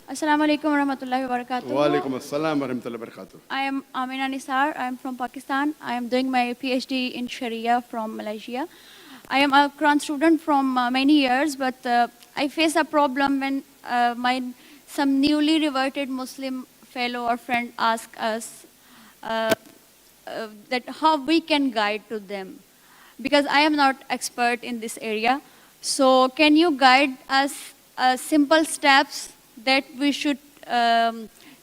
Assalamu alaikum warahmatullahi wabarakatuh. Wa alaikum assalam warahmatullahi wabarakatuh. I am Amina Nisar. I am from Pakistan. I am doing my PhD in Sharia from Malaysia. I am a Quran student from many years, but I face a problem when some newly reverted Muslim fellow or friend ask us that how we can guide to them, because I am not expert in this area. So can you guide us simple steps that we should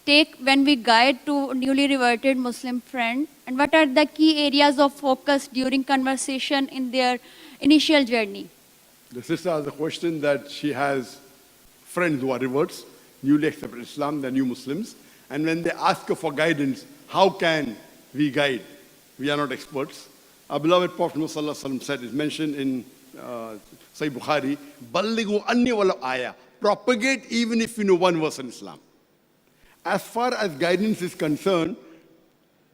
take when we guide to newly reverted Muslim friend, and what are the key areas of focus during conversation in their initial journey? The sister has a question that she has friends who are reverts, newly accepted Islam, they're new Muslims, and when they ask her for guidance, how can we guide? We are not experts. Our beloved Prophet Muhammad said, is mentioned in Sahih Bukhari, Ballighu anni wala ayah. Propagate even if you know one verse in Islam. As far as guidance is concerned,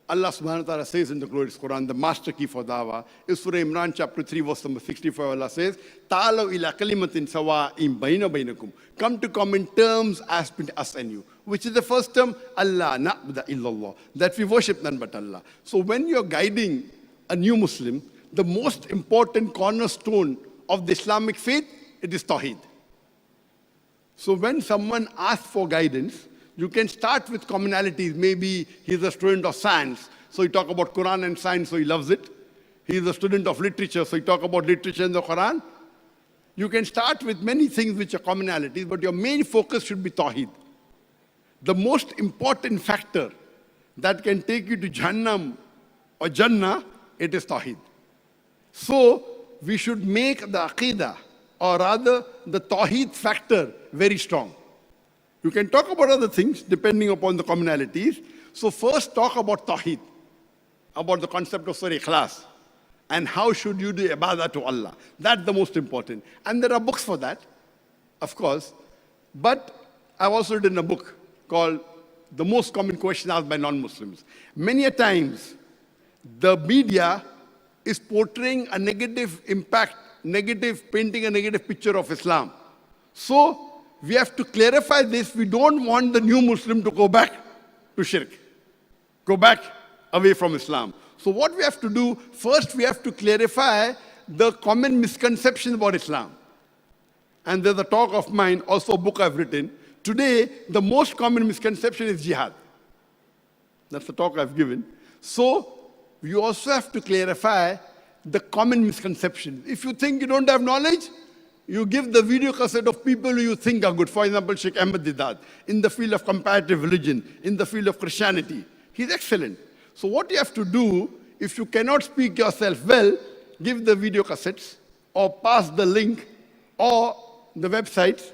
Allah subhanahu wa ta'ala says in the glorious Quran, the master key for dawah is Surah Imran chapter 3 verse number 65. Allah says, Ta'alaw ila kalimatin sawa'im bayna baynakum. Come to common terms as between us and you. Which is the first term? Allah na'budu illallah. That we worship none but Allah. So when you're guiding a new Muslim, the most important cornerstone of the Islamic faith, it is Tawheed. So when someone asks for guidance, you can start with commonalities. Maybe he's a student of science, so you talk about Quran and science, so he loves it. He's a student of literature, so you talk about literature and the Quran. You can start with many things which are commonalities, but your main focus should be Tawheed. The most important factor that can take you to Jahannam or Jannah, it is Tawheed. So we should make the Aqidah, or rather the Tawheed factor, very strong. You can talk about other things depending upon the commonalities. So first talk about Tawheed, about the concept of Surah Ikhlas, and how should you do ibadah to Allah. That's the most important. And there are books for that, of course. But I've also written a book called The Most Common Question Asked by Non-Muslims. Many a times, the media is portraying a negative impact, painting a negative picture of Islam. So we have to clarify this. We don't want the new Muslim to go back to shirk, go back away from Islam. So what we have to do, first we have to clarify the common misconceptions about Islam. And there's a talk of mine, also a book I've written. Today, the most common misconception is jihad. That's the talk I've given. So you also have to clarify the common misconceptions. If you think you don't have knowledge, you give the video cassette of people who you think are good. For example, Sheikh Ahmed Didat, in the field of comparative religion, in the field of Christianity. He's excellent. So what you have to do, if you cannot speak yourself well, give the video cassettes or pass the link or the websites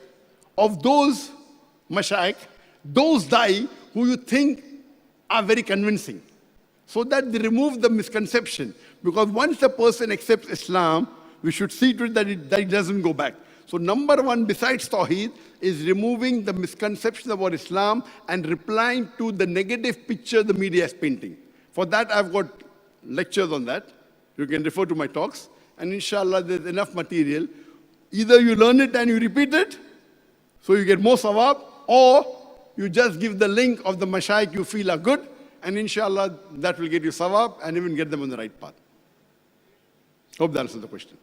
of those mashayikh, those dai who you think are very convincing, so that they remove the misconception. Because once a person accepts Islam, we should see to it that it doesn't go back. So number one, besides Tawheed, is removing the misconceptions about Islam and replying to the negative picture the media is painting. For that, I've got lectures on that. You can refer to my talks. And inshallah, there's enough material. Either you learn it and you repeat it, so you get more sawab, or you just give the link of the mashayikh you feel are good, and inshallah, that will get you sawab and even get them on the right path. Hope that answers the question.